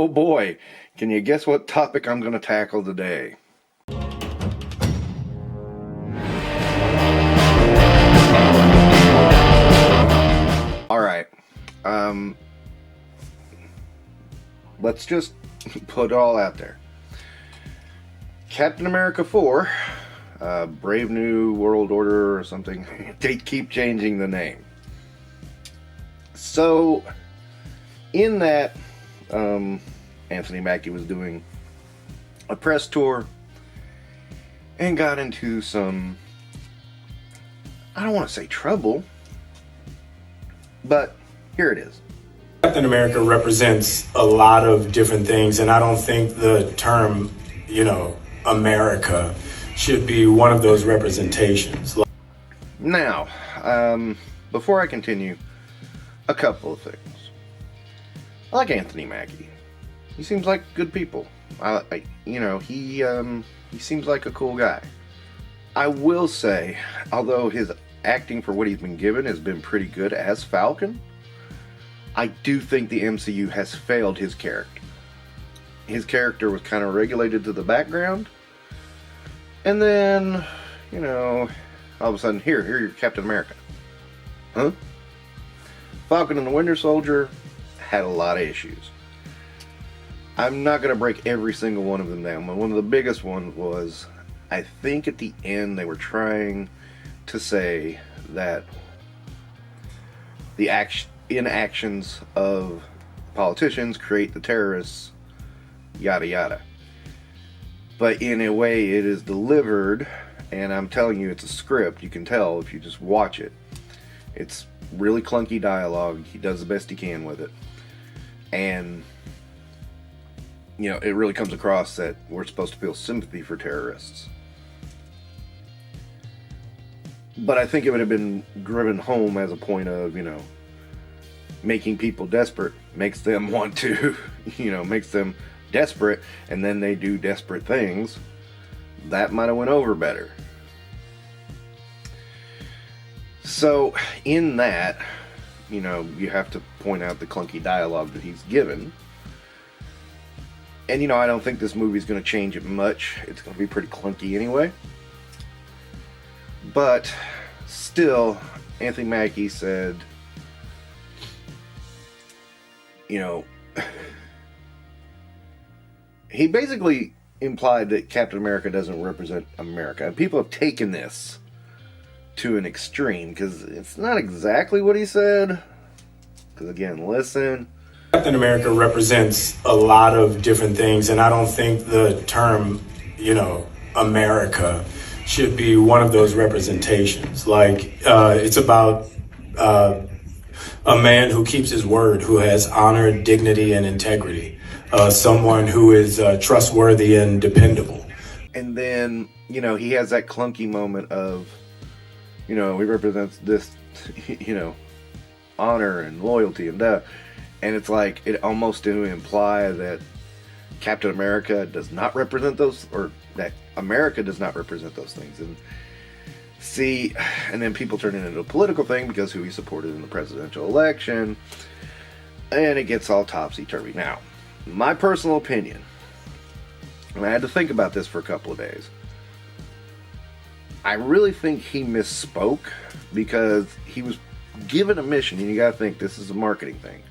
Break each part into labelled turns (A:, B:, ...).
A: Oh boy, can you guess what topic I'm going to tackle today? Alright, let's just put it all out there. Captain America 4, Brave New World Order or something, they keep changing the name. So, in that, Anthony Mackie was doing a press tour and got into some, I don't want to say trouble, but here it is.
B: Captain America represents a lot of different things, and I don't think the term, America should be one of those representations.
A: Now, before I continue, a couple of things. I like Anthony Mackie. He seems like good people. He seems like a cool guy. I will say, although his acting for what he's been given has been pretty good as Falcon, I do think the MCU has failed his character. His character was kind of regulated to the background, and then, all of a sudden, here you're Captain America. Huh? Falcon and the Winter Soldier had a lot of issues. I'm not going to break every single one of them down, but one of the biggest ones was, I think at the end they were trying to say that the inactions of politicians create the terrorists, yada yada. But in a way it is delivered, and I'm telling you, it's a script. You can tell if you just watch it. It's really clunky dialogue. He does the best he can with it. And, it really comes across that we're supposed to feel sympathy for terrorists. But I think it would have been driven home as a point of, making people desperate makes them want to, makes them desperate, and then they do desperate things. That might have went over better. So, in that, you have to point out the clunky dialogue that he's given. And, I don't think this movie's going to change it much. It's going to be pretty clunky anyway. But, still, Anthony Mackie said, he basically implied that Captain America doesn't represent America. And people have taken this to an extreme, because it's not exactly what he said. Because again, listen.
B: Captain America represents a lot of different things, and I don't think the term, America should be one of those representations. It's about a man who keeps his word, who has honor, dignity, and integrity. Someone who is trustworthy and dependable.
A: And then, he has that clunky moment of, he represents this, honor and loyalty and and it's like, it almost to imply that Captain America does not represent those, or that America does not represent those things. And see, and then people turn it into a political thing because who he supported in the presidential election, and it gets all topsy-turvy. Now, my personal opinion, and I had to think about this for a couple of days, I really think he misspoke, because he was given a mission, and you gotta think this is a marketing thing.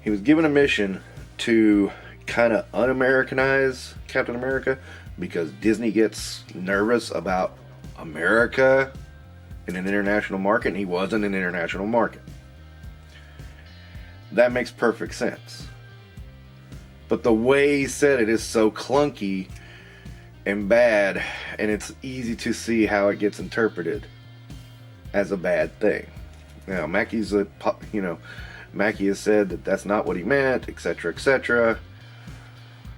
A: He was given a mission to kind of un-Americanize Captain America, because Disney gets nervous about America in an international market, and he wasn't an international market. That makes perfect sense. But the way he said it is so clunky and bad, and it's easy to see how it gets interpreted as a bad thing. Now, Mackie has said that that's not what he meant, etc., etc.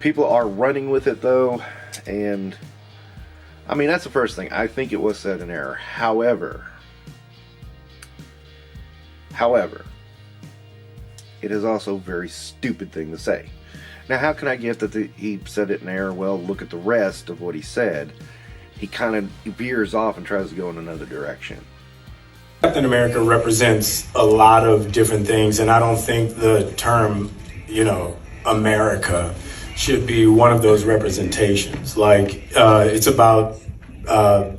A: People are running with it, though, and that's the first thing. I think it was said in error. However, it is also a very stupid thing to say. Now, how can I get that he said it in error? Well, look at the rest of what he said. He kind of veers off and tries to go in another direction.
B: Captain America represents a lot of different things, and I don't think the term, America should be one of those representations. Like, it's about a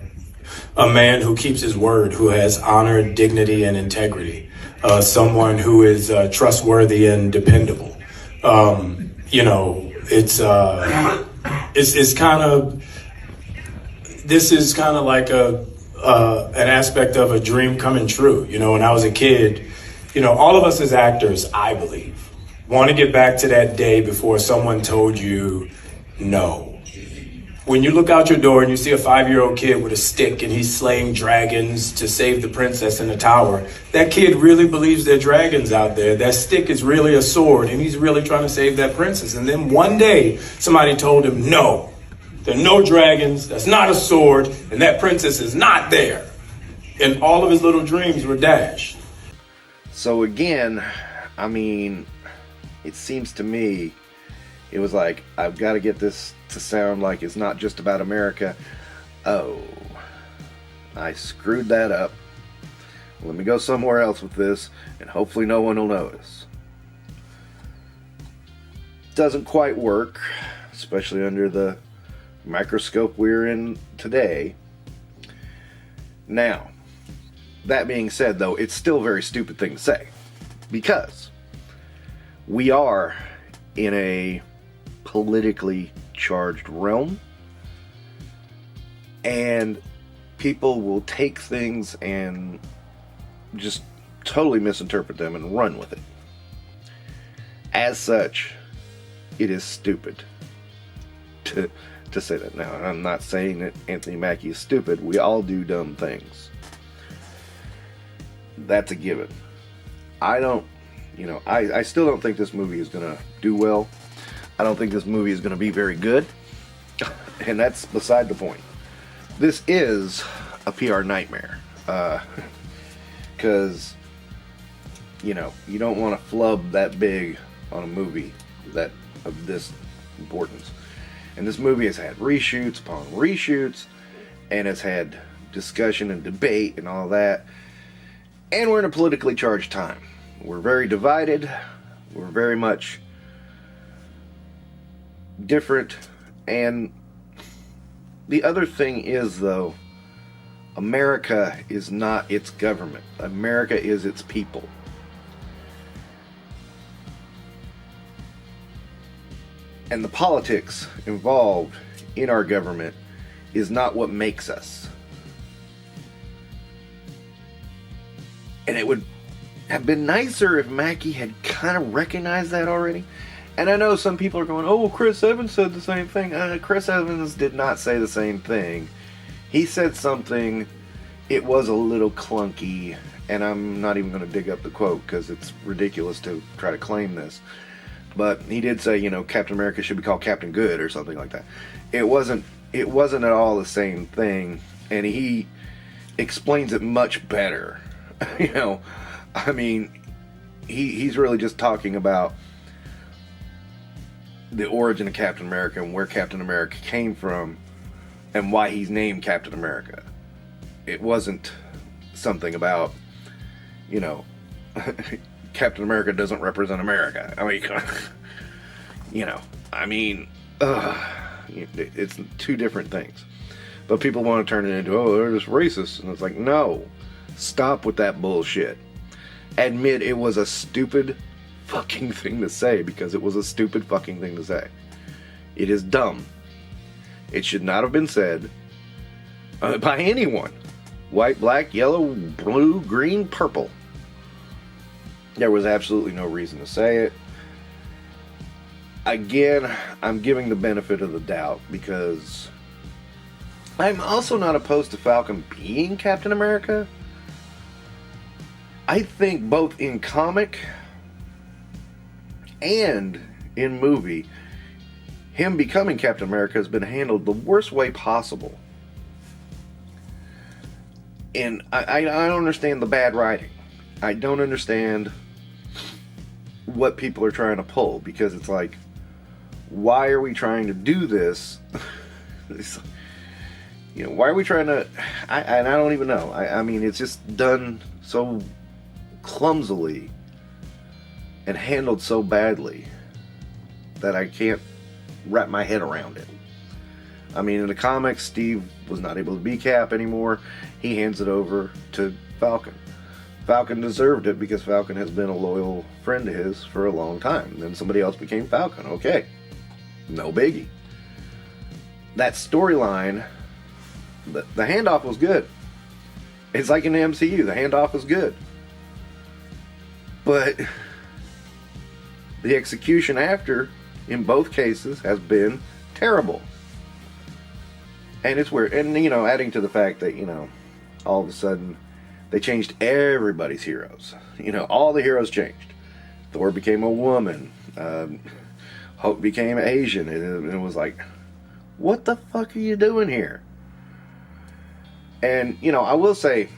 B: man who keeps his word, who has honor, dignity, and integrity. Someone who is trustworthy and dependable. You know, it's kind of, this is kind of like an aspect of a dream coming true. You know, when I was a kid, you know, all of us as actors, I believe, want to get back to that day before someone told you no. When you look out your door and you see a 5-year-old kid with a stick and he's slaying dragons to save the princess in the tower, that kid really believes there are dragons out there. That stick is really a sword and he's really trying to save that princess. And then one day somebody told him, no, there are no dragons, that's not a sword, and that princess is not there. And all of his little dreams were dashed.
A: So again, I mean, it seems to me, it was like, I've got to get this to sound like it's not just about America. Oh, I screwed that up. Let me go somewhere else with this, and hopefully no one will notice. Doesn't quite work, especially under the microscope we're in today. Now, that being said, though, it's still a very stupid thing to say, because we are in a politically charged realm, and people will take things and just totally misinterpret them and run with it. As such, it is stupid to say that. Now, I'm not saying that Anthony Mackie is stupid. We all do dumb things. That's a given. I still don't think this movie is going to do well. I don't think this movie is going to be very good. And that's beside the point. This is a PR nightmare. Because, you don't want to flub that big on a movie that of this importance. And this movie has had reshoots upon reshoots, and it's had discussion and debate and all that. And we're in a politically charged time. We're very divided. We're very much different. And the other thing is, though, America is not its government. America is its people. And the politics involved in our government is not what makes us. And it would have been nicer if Mackie had kind of recognized that already. And I know some people are going, oh, well, Chris Evans said the same thing. Chris Evans did not say the same thing. He said something, it was a little clunky, and I'm not even going to dig up the quote because it's ridiculous to try to claim this. But he did say, Captain America should be called Captain Good or something like that. It wasn't at all the same thing, and he explains it much better. I mean, he's really just talking about the origin of Captain America and where Captain America came from and why he's named Captain America. It wasn't something about, Captain America doesn't represent America. It's two different things. But people want to turn it into, oh, they're just racist. And it's like, no, stop with that bullshit. Admit it was a stupid fucking thing to say, because it was a stupid fucking thing to say. It is dumb. It should not have been said by anyone. White, black, yellow, blue, green, purple. There was absolutely no reason to say it. Again, I'm giving the benefit of the doubt, because I'm also not opposed to Falcon being Captain America. I think both in comic and in movie, him becoming Captain America has been handled the worst way possible. And I don't understand the bad writing. I don't understand what people are trying to pull, because it's like, why are we trying to do this? Why are we trying to... I don't even know. I mean, it's just done so clumsily and handled so badly that I can't wrap my head around it. I mean, in the comics, Steve was not able to be Cap anymore. He hands it over to Falcon. Falcon deserved it because Falcon has been a loyal friend of his for a long time. Then somebody else became Falcon. Okay, no biggie. That storyline, the handoff was good. It's like in the MCU, the handoff was good. But the execution after, in both cases, has been terrible. And it's weird. And, you know, adding to the fact that, you know, all of a sudden, they changed everybody's heroes. You know, all the heroes changed. Thor became a woman. Hulk became Asian. And it was like, what the fuck are you doing here? And, you know, I will say,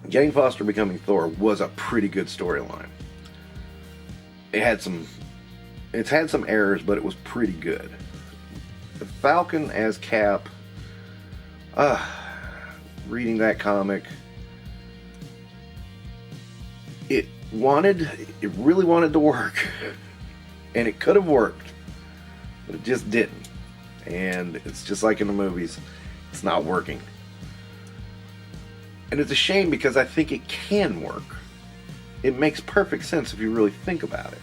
A: Jane Foster becoming Thor was a pretty good storyline. It's had some errors, but it was pretty good. The Falcon as Cap, reading that comic, it really wanted to work. And it could have worked, but it just didn't. And it's just like in the movies, it's not working. And it's a shame because I think it can work. It makes perfect sense if you really think about it.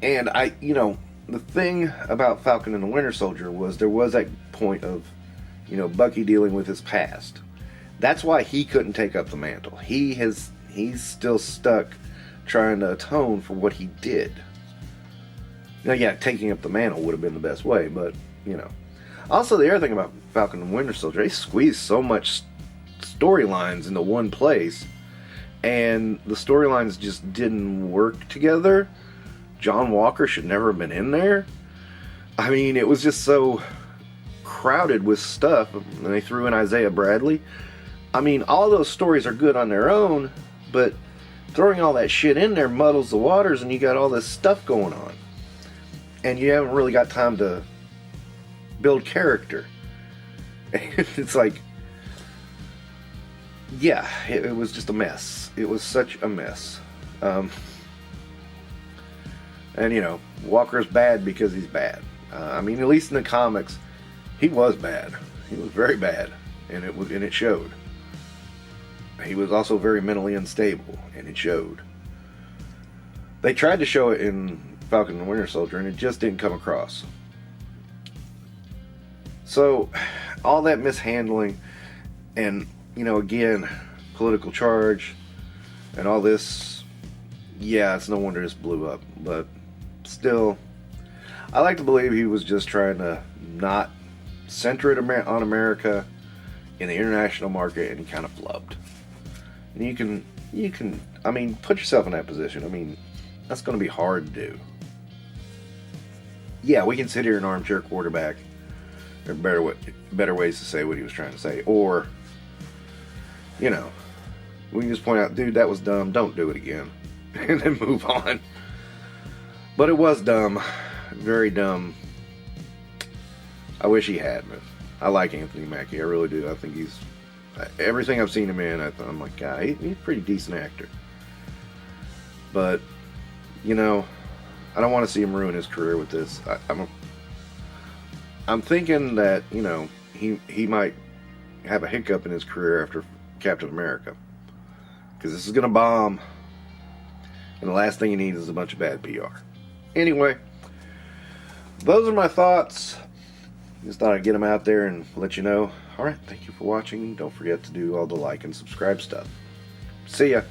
A: And you know, the thing about Falcon and the Winter Soldier was there was that point of, you know, Bucky dealing with his past. That's why he couldn't take up the mantle. He's still stuck trying to atone for what he did. Now, yeah, taking up the mantle would have been the best way, but, you know. Also, the other thing about Falcon and Winter Soldier, they squeezed so much storylines into one place, and the storylines just didn't work together. John Walker should never have been in there. I mean, it was just so crowded with stuff, and they threw in Isaiah Bradley. I mean, all those stories are good on their own, but throwing all that shit in there muddles the waters, and you got all this stuff going on. And you haven't really got time to build character. It's like, yeah, it was just a mess. It was such a mess. And, you know, Walker's bad because he's bad. I mean, at least in the comics, he was bad. He was very bad, and it showed. He was also very mentally unstable, and it showed. They tried to show it in Falcon and Winter Soldier, and it just didn't come across. So, all that mishandling, and, you know, again, political charge, and all this, yeah, it's no wonder this blew up. But still, I like to believe he was just trying to not center it on America in the international market, and he kind of flubbed. And you can, I mean, put yourself in that position. I mean, that's going to be hard to do. Yeah, we can sit here and armchair quarterback. There are better ways to say what he was trying to say. Or, you know, we can just point out, dude, that was dumb. Don't do it again. And then move on. But it was dumb. Very dumb. I wish he had, man. I like Anthony Mackie. I really do. I think he's... Everything I've seen him in, I'm like, God, he's a pretty decent actor. But, you know, I don't want to see him ruin his career with this. I'm thinking that, you know, he might have a hiccup in his career after Captain America. Because this is going to bomb. And the last thing he needs is a bunch of bad PR. Anyway, those are my thoughts. Just thought I'd get them out there and let you know. Alright, thank you for watching. Don't forget to do all the like and subscribe stuff. See ya.